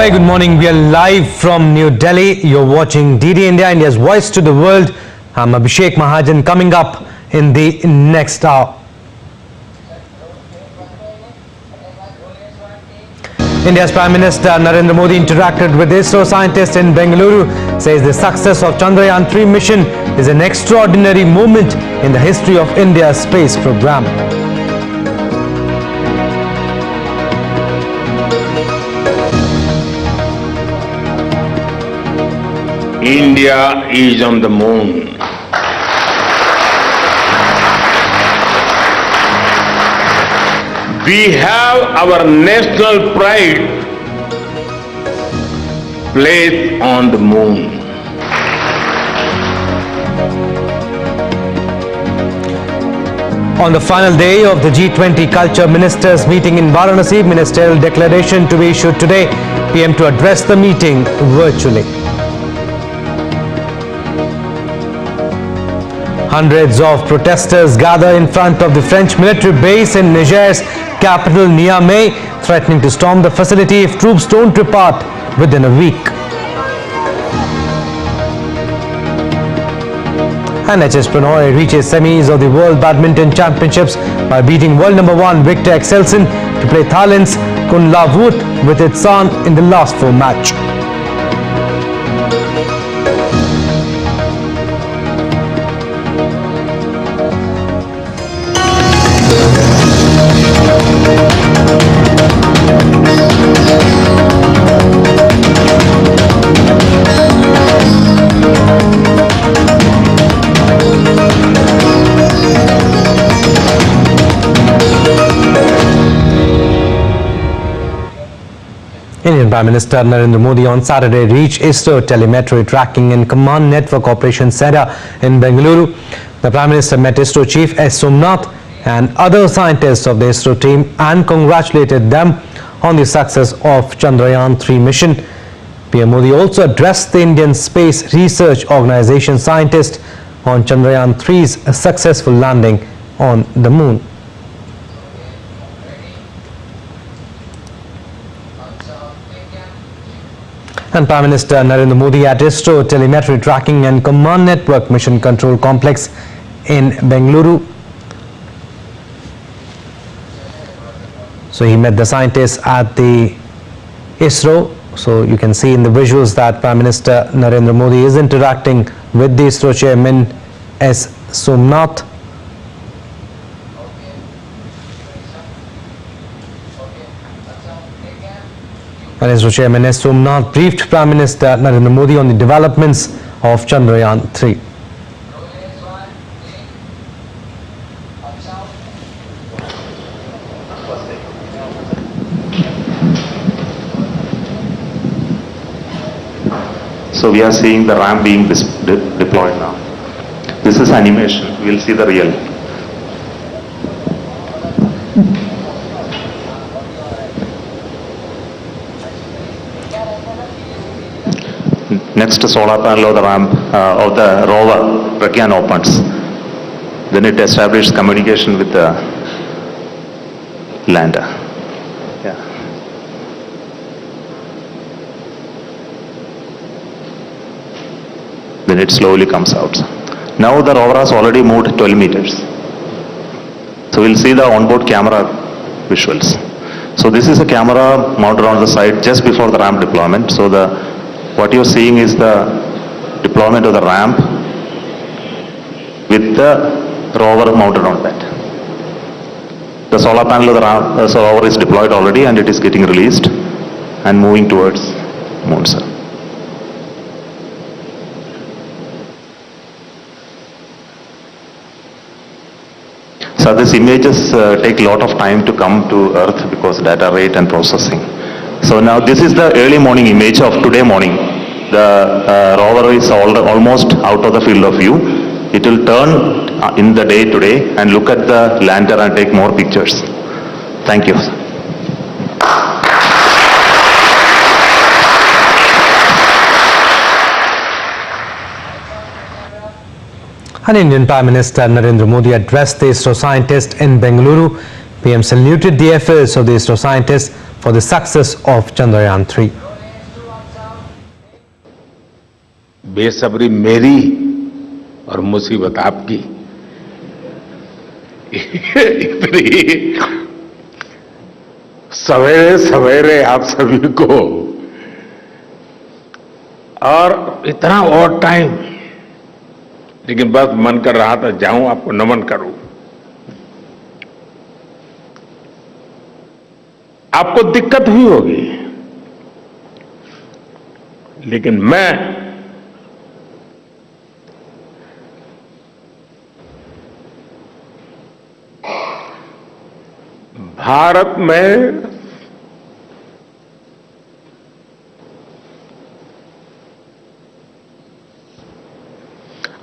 very good morning. We are live from New Delhi. You're watching DD India, India's voice to the world. I'm Abhishek Mahajan. Coming up in the next hour, India's Prime Minister Narendra Modi interacted with ISRO scientists in Bengaluru, says the success of Chandrayaan 3 mission is an extraordinary moment in the history of India's space program. India is on the moon. We have our national pride placed on the moon. On the final day of the G20 Culture Ministers meeting in Varanasi, ministerial declaration to be issued today. PM to address the meeting virtually. Hundreds of protesters gather in front of the French military base in Niger's capital Niamey, threatening to storm the facility if troops don't depart within a week. And S Prannoy reaches semis of the World Badminton Championships by beating world number 1 Victor Axelsen to play Thailand's Kunlavut with its son in the last 4 match. Indian Prime Minister Narendra Modi on Saturday reached ISRO Telemetry Tracking and Command Network Operations Center in Bengaluru. The Prime Minister met ISRO Chief S Somnath and other scientists of the ISRO team and congratulated them on the success of Chandrayaan 3 mission. PM Modi also addressed the Indian Space Research Organization scientists on Chandrayaan 3's successful landing on the moon. And Prime Minister Narendra Modi at ISRO Telemetry Tracking and Command Network Mission Control Complex in Bengaluru. So he met the scientists at the ISRO. So you can see in the visuals that Prime Minister Narendra Modi is interacting with the ISRO Chairman S Somnath. And ISRO Chairman S Somnath briefed Prime Minister Narendra Modi on the developments of Chandrayaan 3. So we are seeing the ramp being deployed now. This is animation. We will see the real. Next solar panel of the ramp of the rover Pragyan opens. Then it establishes communication with the lander. Yeah. Then it slowly comes out. Now the rover has already moved 12 meters. So we'll see the onboard camera visuals. So this is a camera mounted on the side just before the ramp deployment. So what you're seeing is the deployment of the ramp with the rover mounted on that. The solar panel of the rover is deployed already and it is getting released and moving towards moon sun. So these images take a lot of time to come to Earth because data rate and processing. So now this is the early morning image of today morning. The rover is almost out of the field of view. It will turn in the day today and look at the lander and take more pictures. Thank you. And Indian Prime Minister Narendra Modi addressed the ISRO scientists in Bengaluru. PM saluted the efforts of the ISRO scientists for the success of Chandrayaan 3. बेसब्री मेरी और मुसीबत आपकी। इतनी सवेरे सवेरे आप सभी को और इतना और टाइम, लेकिन बस मन कर रहा था जाऊं आपको नमन करूं। आपको दिक्कत हुई होगी, लेकिन मैं भारत में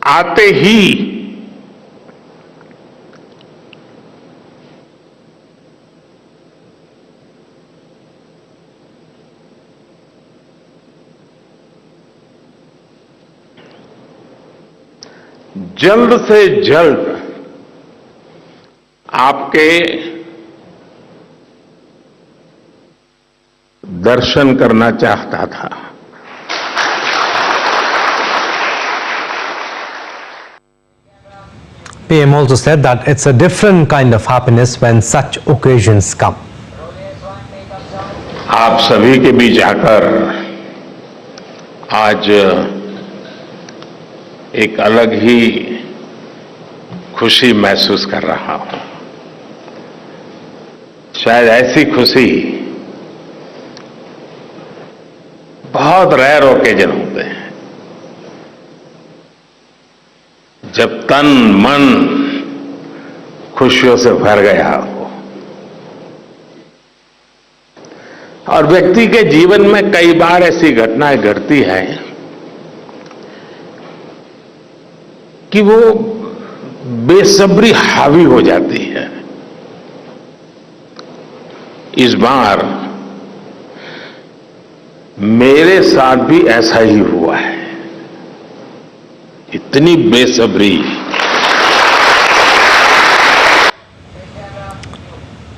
आते ही जल्द से जल्द आपके दर्शन करना चाहता था। PM also said that it's a different kind of happiness when such occasions come. आप सभी के बीच आकर आज एक अलग ही खुशी महसूस कर रहा हूं। शायद ऐसी खुशी बहुत रेयर ओकेजन होते हैं जब तन मन खुशियों से भर गया हो। और व्यक्ति के जीवन में कई बार ऐसी घटनाएं घटती हैं कि वो बेसब्री हावी हो जाती है। इस बार मेरे साथ भी ऐसा ही हुआ है। इतनी बेसब्री।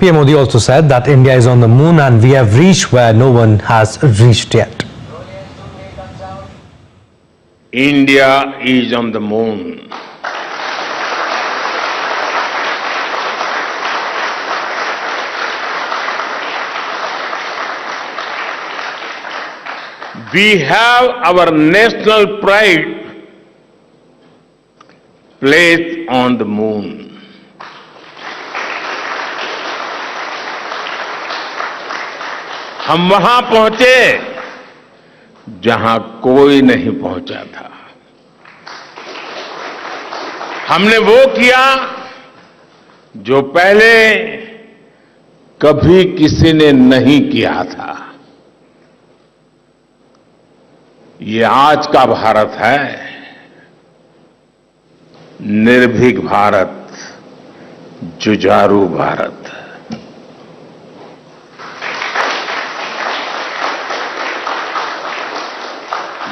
PM Modi also said that India is on the moon and we have reached where no one has reached yet. India is on the moon. We have our national pride placed on the moon. हम वहां पहुंचे जहां कोई नहीं पहुंचा था। हमने वो किया जो पहले कभी किसी ने नहीं किया था। ये आज का भारत है, निर्भीक भारत, जुझारू भारत।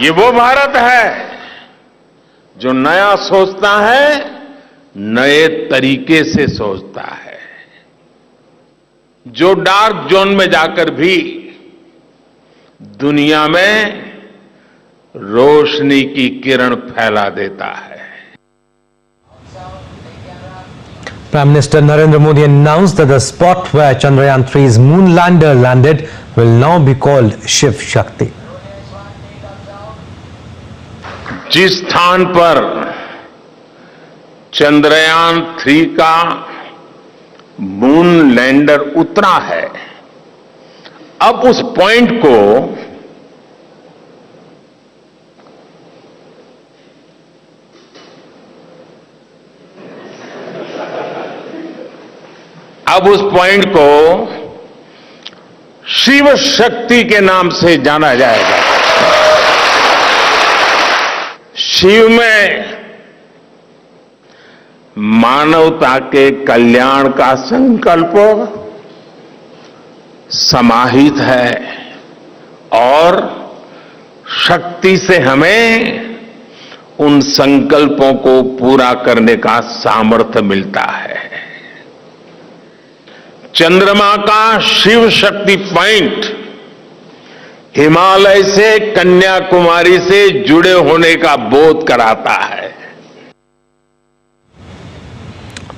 ये वो भारत है जो नया सोचता है, नए तरीके से सोचता है, जो डार्क जोन में जाकर भी दुनिया में रोशनी की किरण फैला देता है। Prime Minister Narendra Modi announced that the spot where Chandrayaan 3's moon lander landed will now be called Shiv Shakti. जिस स्थान पर चंद्रयान 3 का मून लैंडर उतरा है, अब उस पॉइंट को शिव शक्ति के नाम से जाना जाएगा। शिव में मानवता के कल्याण का संकल्प समाहित है और शक्ति से हमें उन संकल्पों को पूरा करने का सामर्थ्य मिलता है। चंद्रमा का शिव शक्ति पॉइंट हिमालय से कन्याकुमारी से जुड़े होने का बोध कराता है।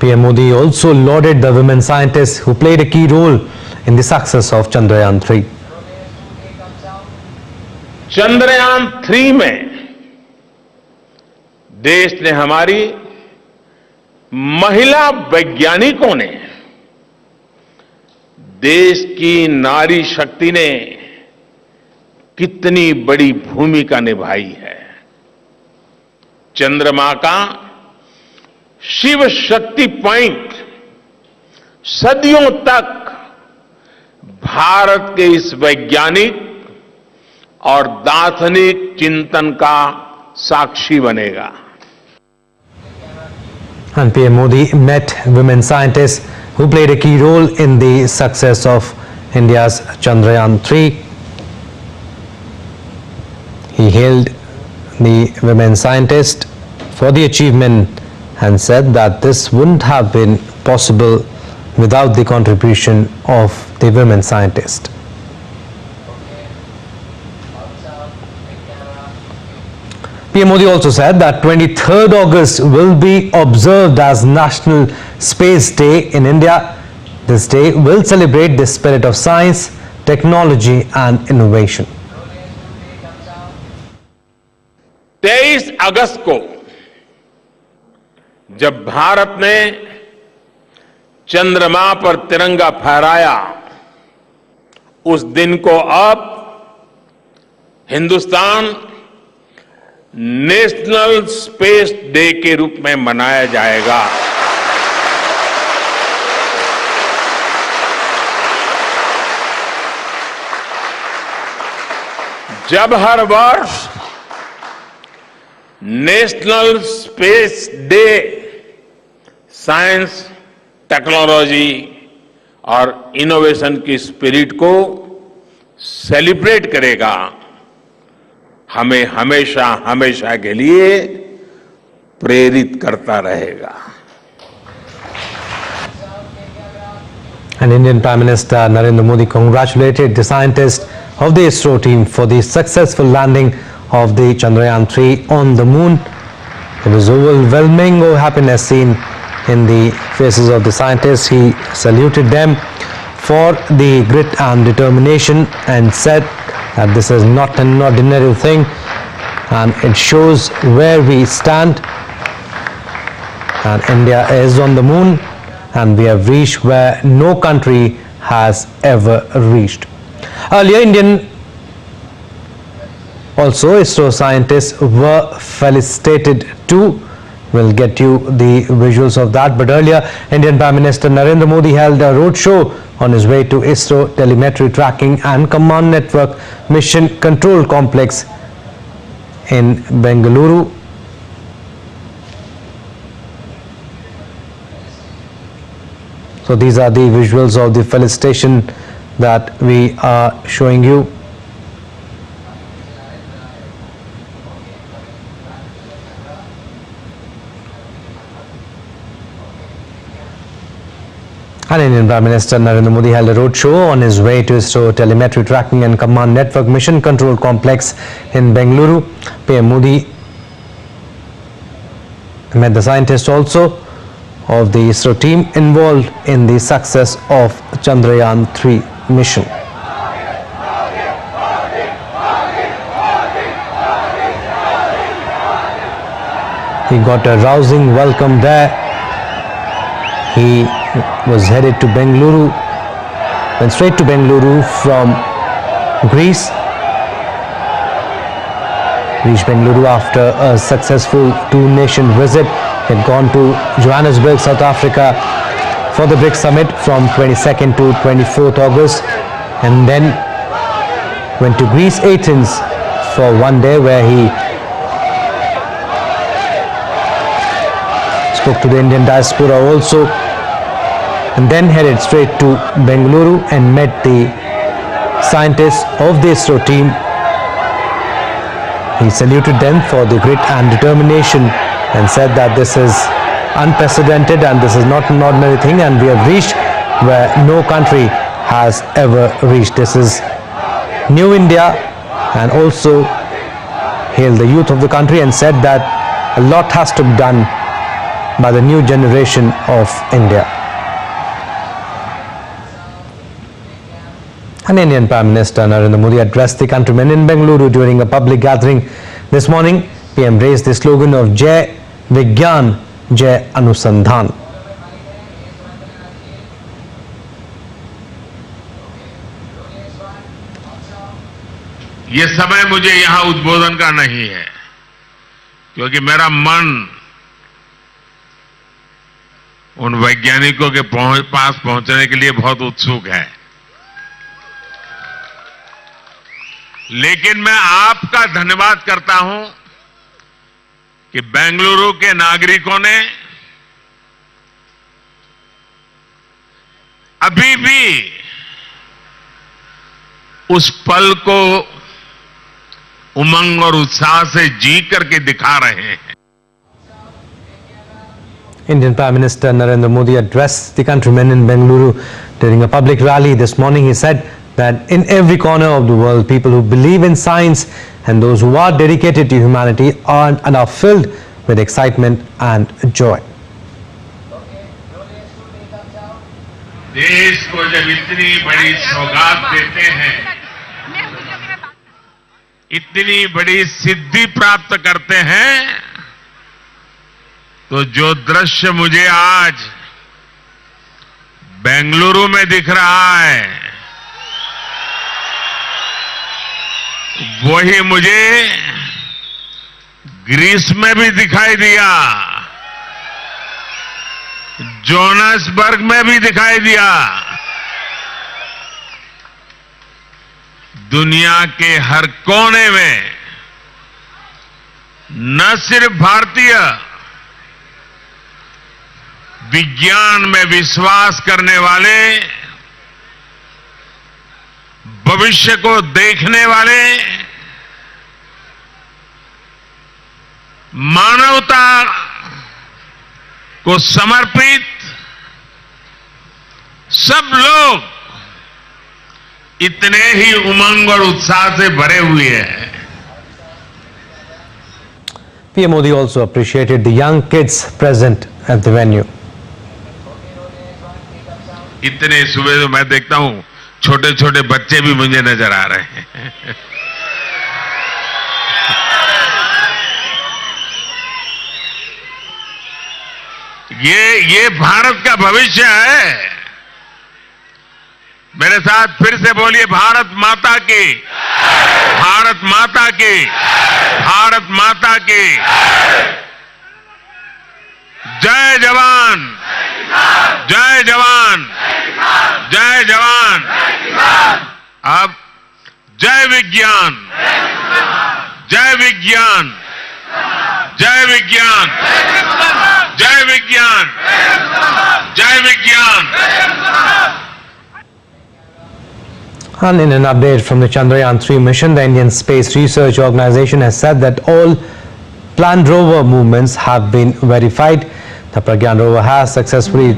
PM Modi also lauded the women scientists who played a key role in the success of Chandrayaan 3. Chandrayaan 3 में देश ने, हमारी महिला वैज्ञानिकों ने, देश की नारी शक्ति ने कितनी बड़ी भूमिका निभाई है। चंद्रमा का शिव शक्ति पॉइंट सदियों तक भारत के इस वैज्ञानिक और दार्शनिक चिंतन का साक्षी बनेगा। And PM Modi met women scientists who played a key role in the success of India's Chandrayaan 3. He hailed the women scientists for the achievement and said that this wouldn't have been possible without the contribution of the women scientists. PM Modi also said that 23rd August will be observed as National Space Day in India. This day will celebrate the spirit of science, technology and innovation. 23 अगस्त को जब भारत ने चंद्रमा पर तिरंगा फहराया, उस दिन को अब हिंदुस्तान नेशनल स्पेस डे के रूप में मनाया जाएगा। जब हर वर्ष national space day science, technology और इनोवेशन की स्पिरिट को सेलिब्रेट करेगा, हमें हमेशा हमेशा के लिए प्रेरित करता रहेगा। And Indian Prime Minister Narendra Modi congratulated the scientists of the ISRO team for the successful landing of the Chandrayaan 3 on the moon. There was overwhelming happiness seen in the faces of the scientists. He saluted them for the grit and determination and said that this is not an ordinary thing and it shows where we stand, and India is on the moon and we have reached where no country has ever reached. Earlier, also ISRO scientists were felicitated too. We'll get you the visuals of that, but earlier Indian Prime Minister Narendra Modi held a roadshow on his way to ISRO Telemetry Tracking and Command Network Mission Control Complex in Bengaluru. So these are the visuals of the felicitation that we are showing you. And Indian Prime Minister Narendra Modi held a roadshow on his way to ISRO Telemetry Tracking and Command Network Mission Control Complex in Bengaluru. PM Modi met the scientists also of the ISRO team involved in the success of Chandrayaan 3 mission. He got a rousing welcome there. He was headed to Bengaluru, went straight to Bengaluru from Greece. Reached Bengaluru after a successful two-nation visit. He had gone to Johannesburg, South Africa for the BRICS summit from 22nd to 24th August, and then went to Greece, Athens for one day where he spoke to the Indian diaspora also, and then headed straight to Bengaluru and met the scientists of the ISRO team. He saluted them for the grit and determination and said that this is unprecedented and this is not an ordinary thing, and we have reached where no country has ever reached. This is New India and also hailed the youth of the country and said that a lot has to be done by the new generation of India. An Indian Prime Minister Narendra Modi addressed the countrymen in Bengaluru during a public gathering this morning. PM raised the slogan of Jai Vigyan, Jai Anusandhan. ये समय मुझे यहां उद्बोधन का नहीं है, क्योंकि मेरा मन उन वैज्ञानिकों के पास पहुंचने के लिए बहुत उत्सुक है। लेकिन मैं आपका धन्यवाद करता हूं कि बेंगलुरु के नागरिकों ने अभी भी उस पल को उमंग और उत्साह से जी करके दिखा रहे हैं। Indian Prime Minister Narendra Modi addressed the countrymen in Bengaluru during a public rally this morning. He said that in every corner of the world, people who believe in science and those who are dedicated to humanity are filled with excitement and joy. देश को जब इतनी बड़ी सौगात देते हैं, इतनी बड़ी सिद्धि प्राप्त करते हैं, तो जो दृश्य मुझे आज बेंगलुरु में दिख रहा है, वही मुझे ग्रीस में भी दिखाई दिया, जोहान्सबर्ग में भी दिखाई दिया। दुनिया के हर कोने में न सिर्फ भारतीय विज्ञान में विश्वास करने वाले, भविष्य को देखने वाले, मानवता को समर्पित सब लोग इतने ही उमंग और उत्साह से भरे हुए हैं। PM Modi also appreciated the young kids present at the venue. इतने सुबह तो मैं देखता हूं छोटे छोटे बच्चे भी मुझे नजर आ रहे हैं। ये भारत का भविष्य है। मेरे साथ फिर से बोलिए, भारत माता की, भारत माता की, भारत माता की। जय जवान, जय जवान, जय जवान। अब जय विज्ञान, जय विज्ञान, जय विज्ञान, जय विज्ञान, जय विज्ञान। And in an update from the Chandrayaan-3 mission, the Indian Space Research Organization has said that all planned rover movements have been verified. The Pragyan rover has successfully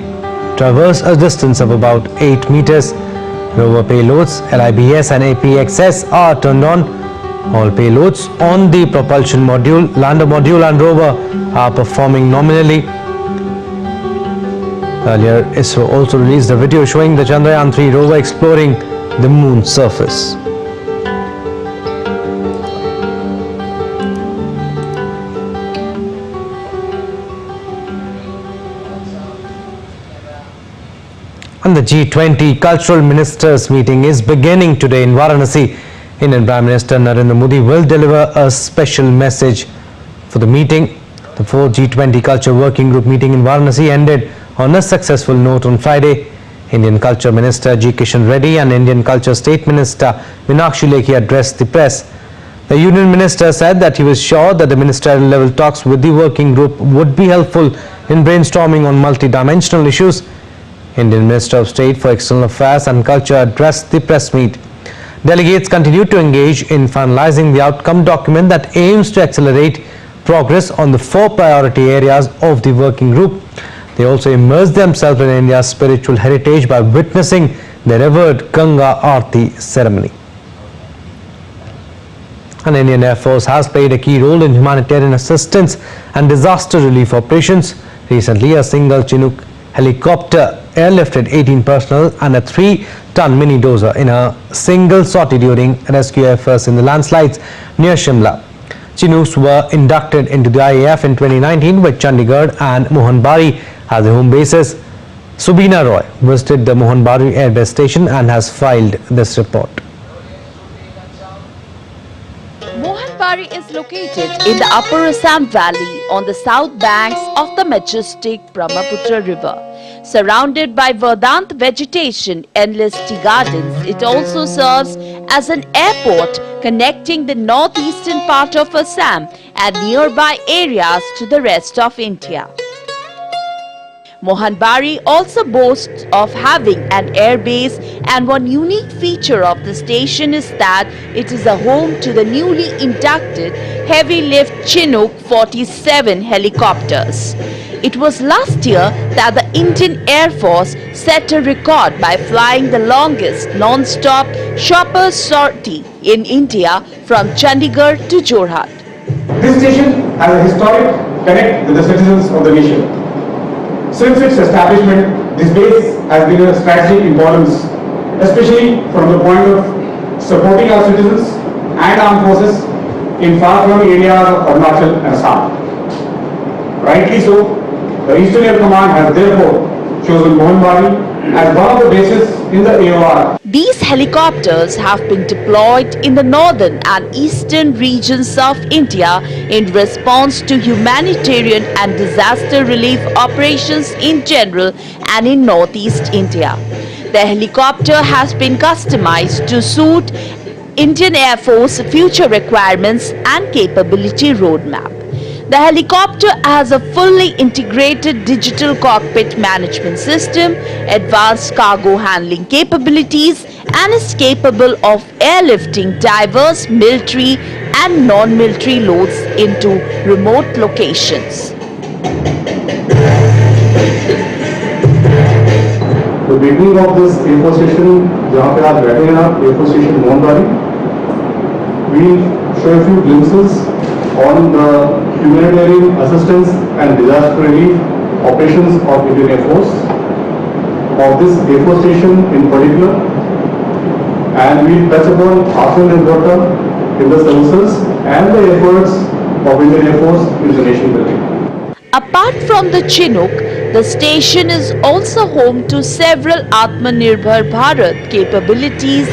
traversed a distance of about 8 meters. Rover payloads LIBS and APXS are turned on. All payloads on the propulsion module, lander module and rover are performing nominally. Earlier, ISRO also released a video showing the Chandrayaan-3 rover exploring the moon's surface. And the G20 Cultural Ministers meeting is beginning today in Varanasi. Indian Prime Minister Narendra Modi will deliver a special message for the meeting. The 4th G20 Culture Working Group meeting in Varanasi ended on a successful note on Friday. Indian Culture Minister G. Kishan Reddy and Indian Culture State Minister Meenakshi Lekhi addressed the press. The Union Minister said that he was sure that the ministerial level talks with the working group would be helpful in brainstorming on multidimensional issues. Indian Minister of State for External Affairs and Culture addressed the press meet. Delegates continued to engage in finalizing the outcome document that aims to accelerate progress on the 4 priority areas of the working group. They also immersed themselves in India's spiritual heritage by witnessing the revered Ganga Aarti ceremony. And Indian Air Force has played a key role in humanitarian assistance and disaster relief operations. Recently, a single Chinook helicopter airlifted 18 personnel and a 3-ton mini dozer in a single sortie during rescue efforts in the landslides near Shimla. Chinooks were inducted into the IAF in 2019 with Chandigarh and Mohanbari as their home bases. Subina Roy visited the Mohanbari Air Base Station and has filed this report. Mohanbari is located in the Upper Assam Valley on the south banks of the majestic Brahmaputra River. Surrounded by verdant vegetation, endless tea gardens, it also serves as an airport connecting the northeastern part of Assam and nearby areas to the rest of India. Mohanbari also boasts of having an air base, and one unique feature of the station is that it is a home to the newly inducted heavy-lift Chinook 47 helicopters. It was last year that the Indian Air Force set a record by flying the longest non-stop chopper sortie in India from Chandigarh to Jorhat. This station has a historic connect with the citizens of the nation. Since its establishment, this base has been of strategic importance, especially from the point of supporting our citizens and armed forces in far-flung areas of Arunachal and Assam. Rightly so, the Eastern Air Command has therefore chosen Mohanbari as one of the bases in the AOR. These helicopters have been deployed in the northern and eastern regions of India in response to humanitarian and disaster relief operations in general and in northeast India. The helicopter has been customized to suit Indian Air Force future requirements and capability roadmap. The helicopter has a fully integrated digital cockpit management system, advanced cargo handling capabilities, and is capable of airlifting diverse military and non-military loads into remote locations. The beginning of this Air Force Station, जहाँ पे आप बैठे हैं आप Air Force Station मोहनबारी, we show a few glimpses on the humanitarian assistance and disaster relief operations of Indian Air Force, of this Air Force Station in particular, and we touch upon often and water in the services and the efforts of Indian Air Force in the nation building. Apart from the Chinook, the station is also home to several Atmanirbhar Bharat capabilities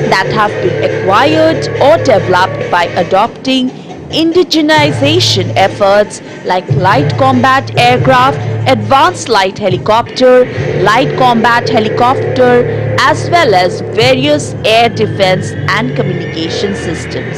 that have been acquired or developed by adopting indigenization efforts like light combat aircraft, advanced light helicopter, light combat helicopter, as well as various air defense and communication systems.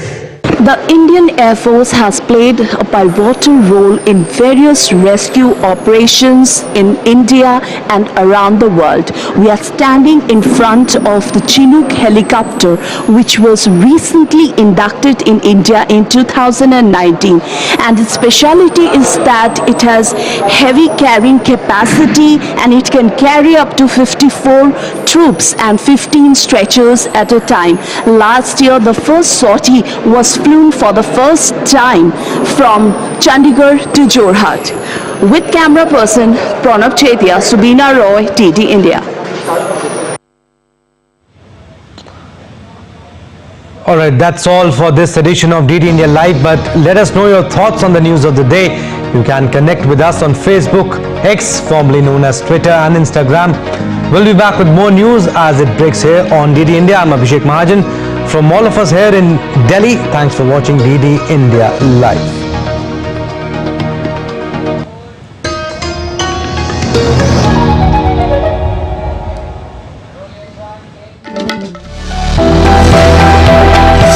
The Indian Air Force has played a pivotal role in various rescue operations in India and around the world. We are standing in front of the Chinook helicopter, which was recently inducted in India in 2019. And its speciality is that it has heavy carrying capacity and it can carry up to 54 troops and 15 stretchers at a time. Last year, the first sortie was flown for the first time from Chandigarh to Jorhat. With camera person Pranav Chetia, Subina Roy, TD India. Alright, that's all for this edition of DD India Live, but let us know your thoughts on the news of the day. You can connect with us on Facebook, X, formerly known as Twitter, and Instagram. We'll be back with more news as it breaks here on DD India. I'm Abhishek Mahajan. From all of us here in Delhi, thanks for watching DD India Live.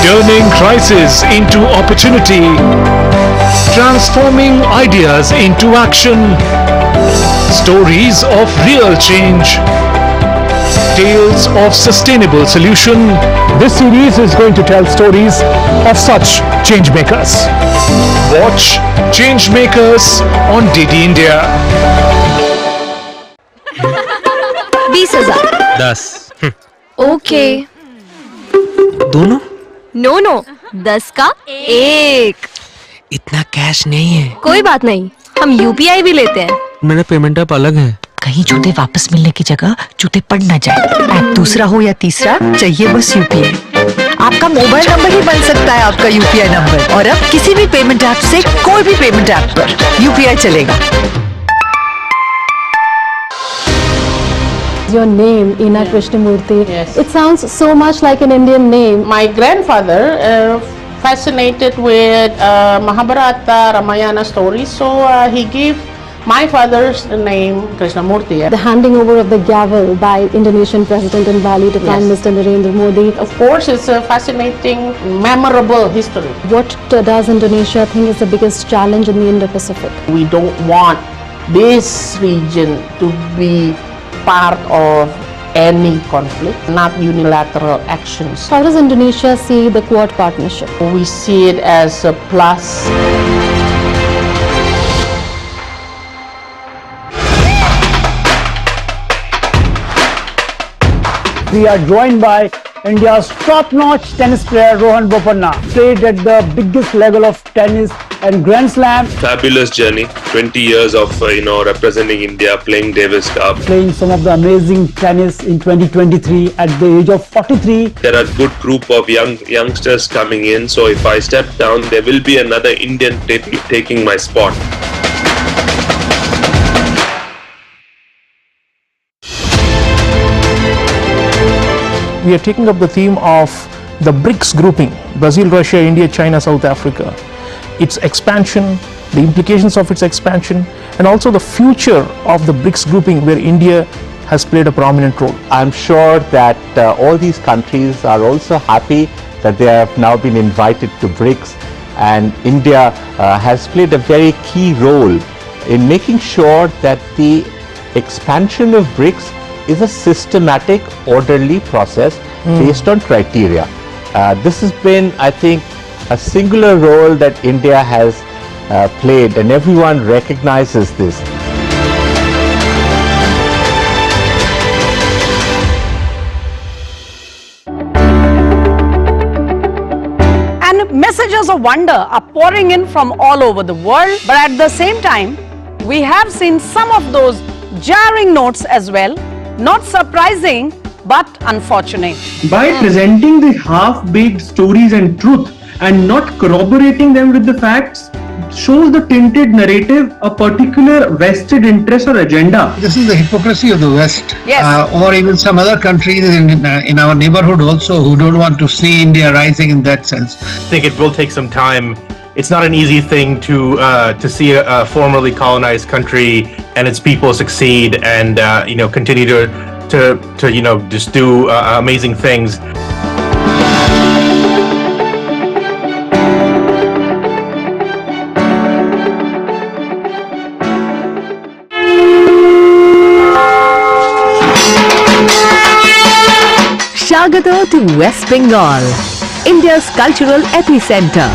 Turning crisis into opportunity, transforming ideas into action, stories of real change, tales of sustainable solution. This series is going to tell stories of such change makers. Watch Change Makers on DD India. 20,000 10 okay दोनों no no 10 का 1। इतना cash नहीं है। कोई बात नहीं, हम UPI भी लेते हैं। मेरा पेमेंट ऐप अलग है। कहीं जूते वापस मिलने की जगह जूते पड़ ना जाए। ऐप दूसरा हो या तीसरा, चाहिए बस यूपीआई। आपका मोबाइल नंबर ही बन सकता है आपका यूपीआई नंबर। और अब किसी भी पेमेंट ऐप से कोई भी पेमेंट ऐप पर यूपीआई चलेगा। Your name, Ina Krishnamurthy. Yes. It sounds so much like an Indian name. My grandfather fascinated with Mahabharata, Ramayana stories, so he gave my father's name Krishnamurthy. The handing over of the gavel by Indonesian President in Bali to Prime Minister Narendra Modi. Of course, it's a fascinating, memorable history. What does Indonesia think is the biggest challenge in the Indo-Pacific? We don't want this region to be part of any conflict, not unilateral actions. How does Indonesia see the Quad partnership? We see it as a plus. We are joined by India's top-notch tennis player Rohan Bopanna. Played at the biggest level of tennis and Grand Slam. Fabulous journey, 20 years of representing India, playing Davis Cup. Playing some of the amazing tennis in 2023 at the age of 43. There are good group of youngsters coming in, so if I step down, there will be another Indian taking my spot. We are taking up the theme of the BRICS grouping, Brazil, Russia, India, China, South Africa, its expansion, the implications of its expansion, and also the future of the BRICS grouping where India has played a prominent role. I'm sure that all these countries are also happy that they have now been invited to BRICS, and India has played a very key role in making sure that the expansion of BRICS is a systematic, orderly process based on criteria. This has been, I think, a singular role that India has played, and everyone recognizes this. And messages of wonder are pouring in from all over the world, but at the same time, we have seen some of those jarring notes as well. Not surprising, but unfortunate. By presenting the half-baked stories and truth and not corroborating them with the facts, shows the tinted narrative a particular vested interest or agenda. This is the hypocrisy of the West, or even some other countries in our neighborhood also who don't want to see India rising in that sense. I think it will take some time. It's not an easy thing to see a formerly colonized country and its people succeed and continue to just do amazing things. Shagato to West Bengal, India's cultural epicenter.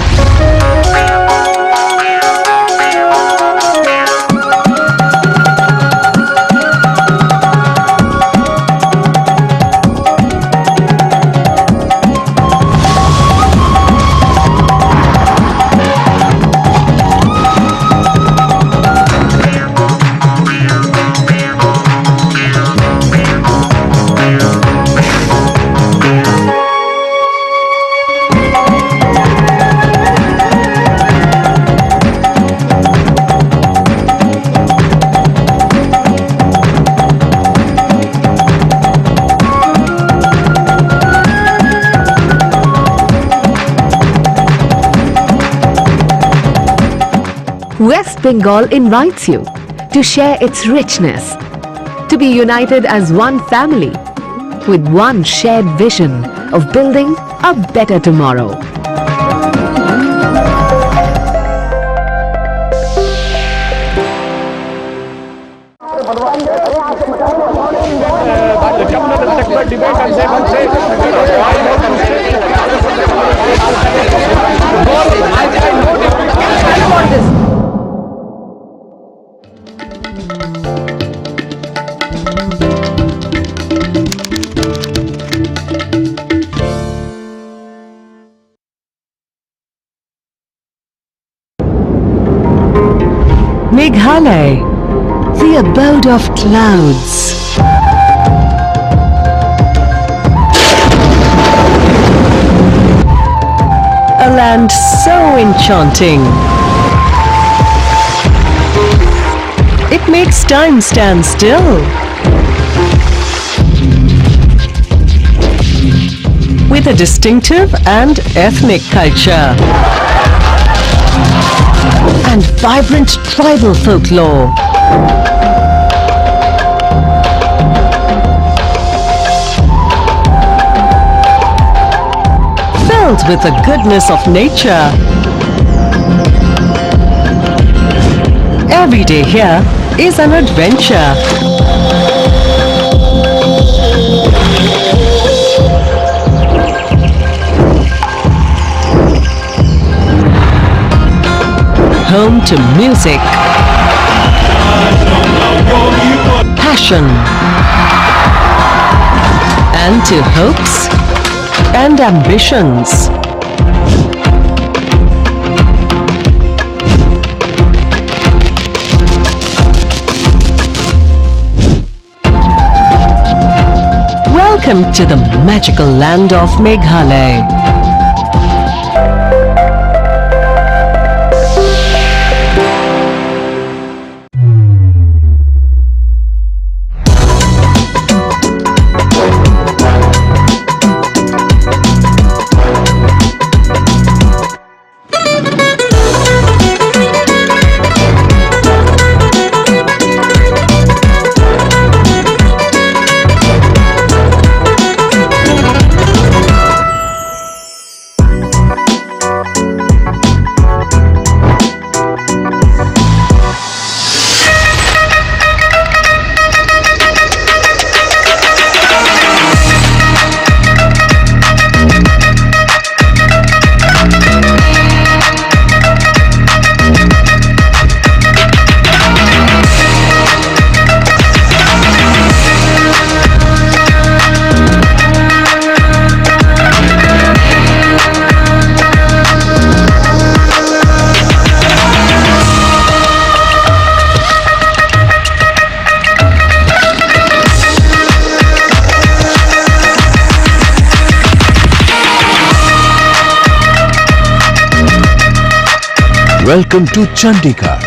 West Bengal invites you to share its richness, to be united as one family with one shared vision of building a better tomorrow. Meghalaya, the abode of clouds. A land so enchanting. It makes time stand still. With a distinctive and ethnic culture. And vibrant tribal folklore. Filled with the goodness of nature. Every day here is an adventure. Home to music, passion, and to hopes and ambitions. Welcome to the magical land of Meghalaya. Welcome to Chandigarh.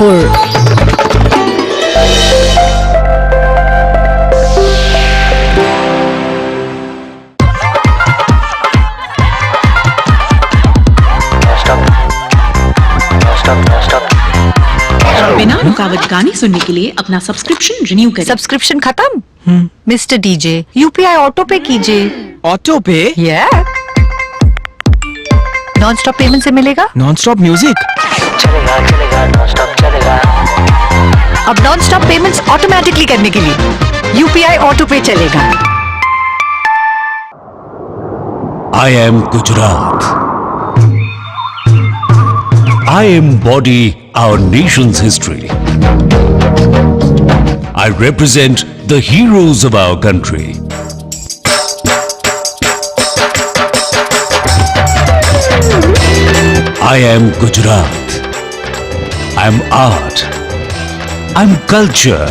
Jaipur. बिना रुकावट गाने सुनने के लिए अपना subscription renew करें। Subscription खत्म? Mister DJ, UPI auto पे कीजिए। ऑटो पे? नॉन स्टॉप पेमेंट से मिलेगा नॉन स्टॉप म्यूजिक। अब नॉन स्टॉप पेमेंट्स ऑटोमेटिकली करने के लिए यूपीआई ऑटो पे चलेगा। I am Gujarat. I embody our nation's history. I represent the heroes of our country. I am Gujarat. I am art. I am culture.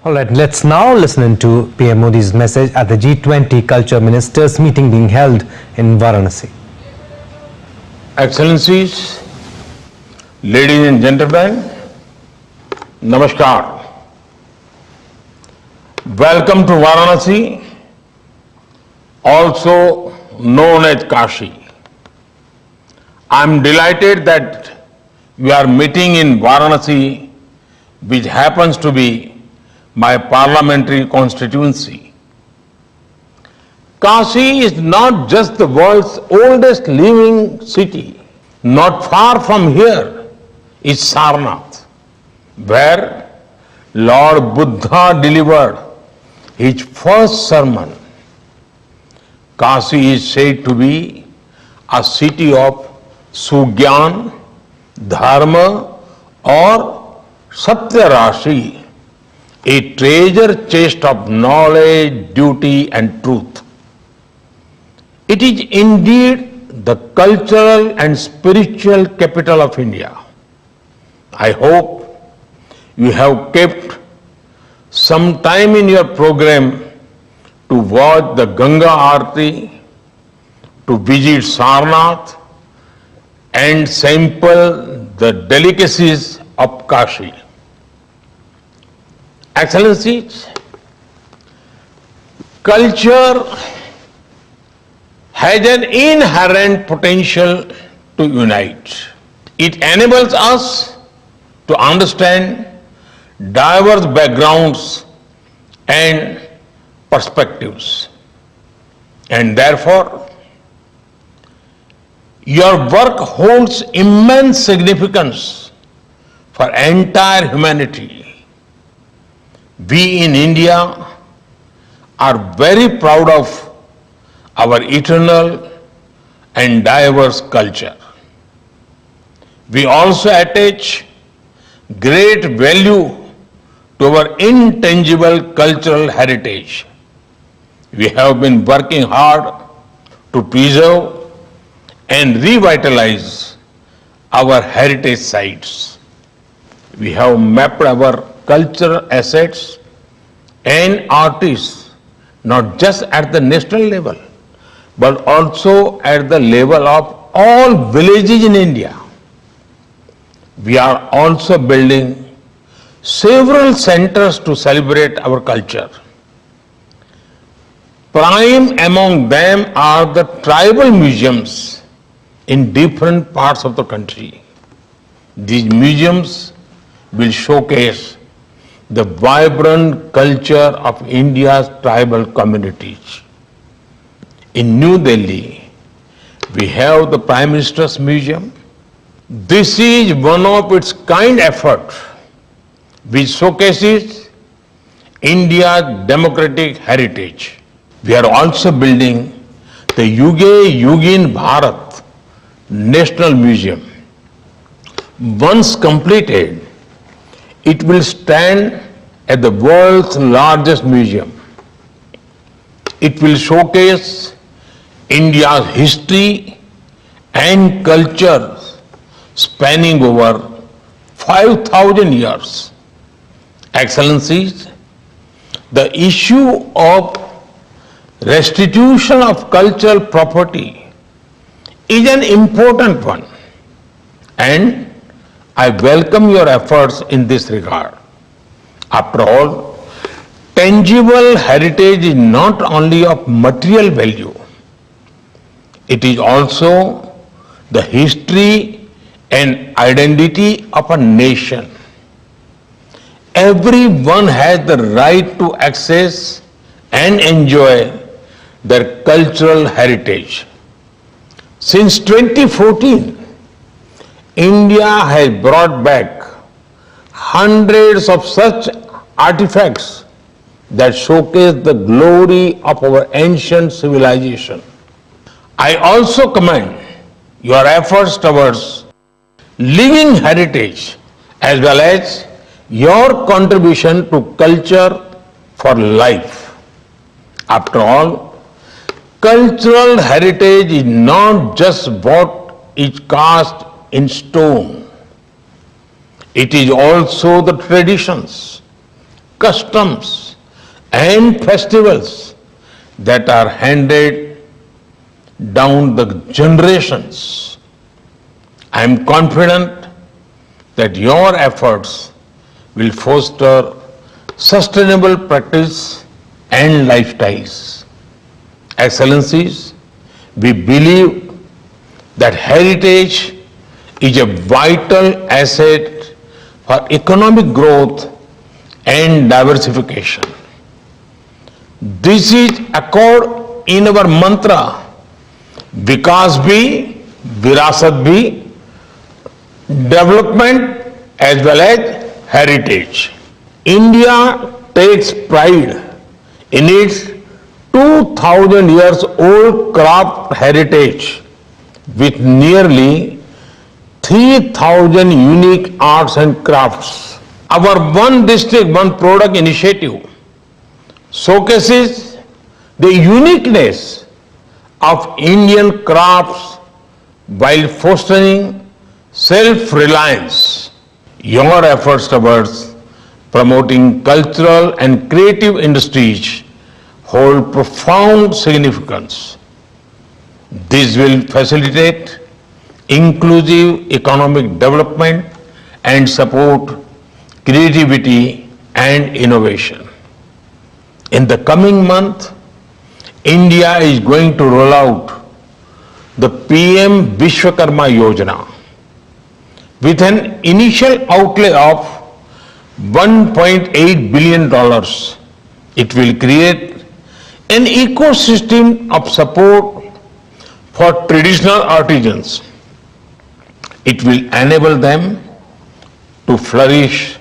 All right, let's now listen to PM Modi's message at the G20 Culture Ministers meeting being held in Varanasi. Excellencies, ladies and gentlemen, Namaskar. Welcome to Varanasi, also known as Kashi. I'm delighted that we are meeting in Varanasi, which happens to be my parliamentary constituency. Kashi is not just the world's oldest living city. Not far from here is Sarnath, where Lord Buddha delivered his first sermon. Kashi is said to be a city of Sugyan, Dharma or Satya Rashi, a treasure chest of knowledge, duty and truth. It is indeed the cultural and spiritual capital of India. I hope you have kept some time in your program to watch the Ganga Aarti, to visit Sarnath and sample the delicacies of Kashi. Excellencies, culture has an inherent potential to unite. It enables us to understand diverse backgrounds and perspectives. And therefore, your work holds immense significance for entire humanity. We in India are very proud of our eternal and diverse culture. We also attach great value to our intangible cultural heritage. We have been working hard to preserve and revitalize our heritage sites. We have mapped our cultural assets and artists not just at the national level, but also at the level of all villages in India. We are also building several centers to celebrate our culture. Prime among them are the tribal museums in different parts of the country. These museums will showcase the vibrant culture of India's tribal communities. In New Delhi, we have the Prime Minister's Museum. This is one of its kind effort which showcases India's democratic heritage. We are also building the Yuge Yugin Bharat National Museum. Once completed, it will stand at the world's largest museum. It will showcase India's history and culture spanning over 5,000 years. Excellencies, the issue of restitution of cultural property is an important one, and I welcome your efforts in this regard. After all, tangible heritage is not only of material value, it is also the history and identity of a nation. Everyone has the right to access and enjoy their cultural heritage. Since 2014, India has brought back hundreds of such artifacts that showcase the glory of our ancient civilization. I also commend your efforts towards living heritage as well as your contribution to culture for life. After all, cultural heritage is not just what is cast in stone. It is also the traditions, customs, and festivals that are handed down the generations. I am confident that your efforts will foster sustainable practice and lifestyles. Excellencies, we believe that heritage is a vital asset for economic growth and diversification. This is accorded in our mantra, Vikas bhi, Virasat bhi, development as well as heritage. India takes pride in its 2000 years old craft heritage with nearly 3,000 unique arts and crafts. Our One District, One Product initiative showcases the uniqueness of Indian crafts while fostering self-reliance. Your efforts towards promoting cultural and creative industries hold profound significance. This will facilitate inclusive economic development and support creativity and innovation. In the coming month, India is going to roll out the PM Vishwakarma Yojana with an initial outlay of $1.8 billion. It will create an ecosystem of support for traditional artisans. It will enable them to flourish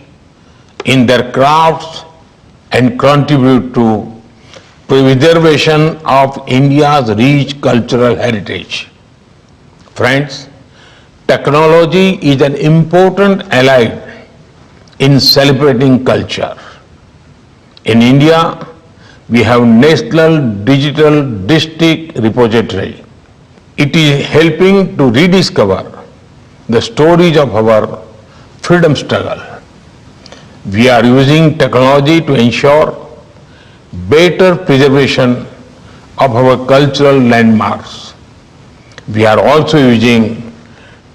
in their crafts and contribute to preservation of India's rich cultural heritage. Friends, technology is an important ally in celebrating culture. In India, we have National Digital District Repository. It is helping to rediscover the stories of our freedom struggle. We are using technology to ensure better preservation of our cultural landmarks. We are also using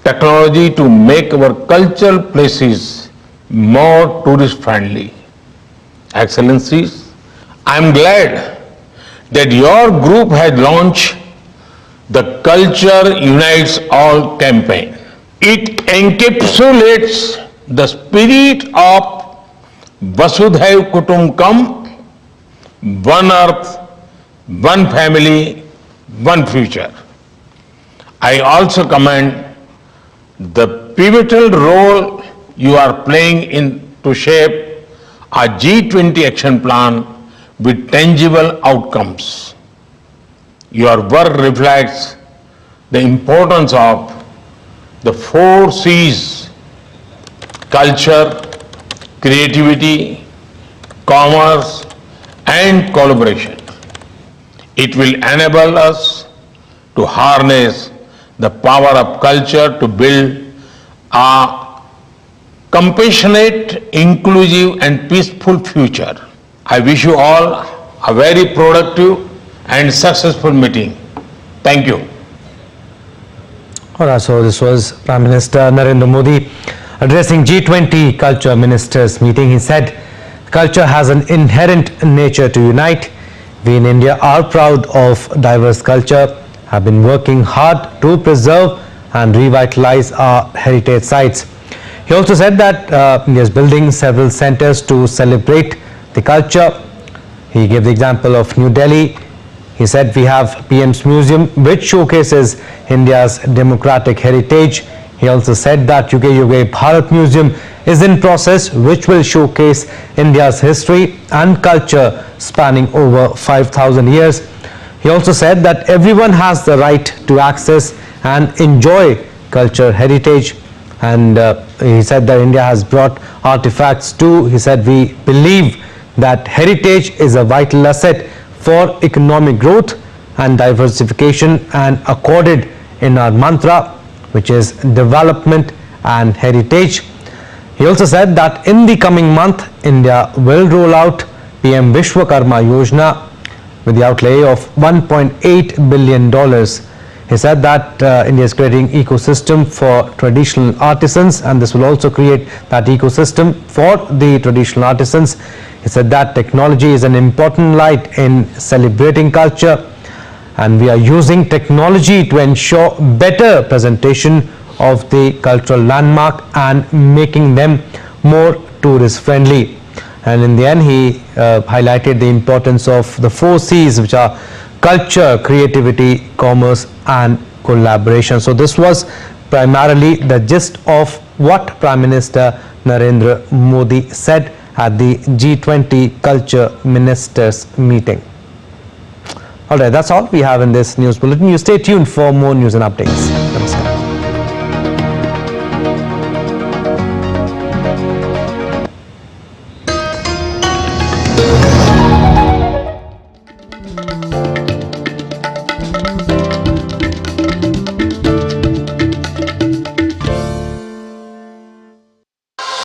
technology to make our cultural places more tourist friendly. Excellencies, I am glad that your group has launched the Culture Unites All campaign. It encapsulates the spirit of Vasudhaiv Kutumbakam, one earth, one family, one future. I also commend the pivotal role you are playing in to shape a G20 action plan with tangible outcomes. Your work reflects the importance of the 4 C's: culture, creativity, commerce, and collaboration. It will enable us to harness the power of culture to build a compassionate, inclusive, and peaceful future. I wish you all a very productive and successful meeting. Thank you. Alright, so this was Prime Minister Narendra Modi addressing G20 Culture Ministers meeting. He said, culture has an inherent nature to unite. We in India are proud of diverse culture, have been working hard to preserve and revitalize our heritage sites. He also said that India is building several centers to celebrate the culture. He gave the example of New Delhi. He said we have PM's Museum, which showcases India's democratic heritage. He also said that Yuge Yuge Bharat Museum is in process, which will showcase India's history and culture spanning over 5,000 years. He also said that everyone has the right to access and enjoy culture heritage. And he said that India has brought artifacts too. He said we believe that heritage is a vital asset for economic growth and diversification, and accorded in our mantra, which is development and heritage. He also said that in the coming month, India will roll out PM Vishwakarma Yojana with the outlay of $1.8 billion. He said that India is creating ecosystem for traditional artisans, and this will also create that ecosystem for the traditional artisans. He said that technology is an important light in celebrating culture, and we are using technology to ensure better presentation of the cultural landmark and making them more tourist friendly. And in the end, he highlighted the importance of the 4 C's, which are culture, creativity, commerce and collaboration. So this was primarily the gist of what Prime Minister Narendra Modi said at the G20 Culture Ministers meeting. Alright, that's all we have in this news bulletin. You stay tuned for more news and updates. Namaskar.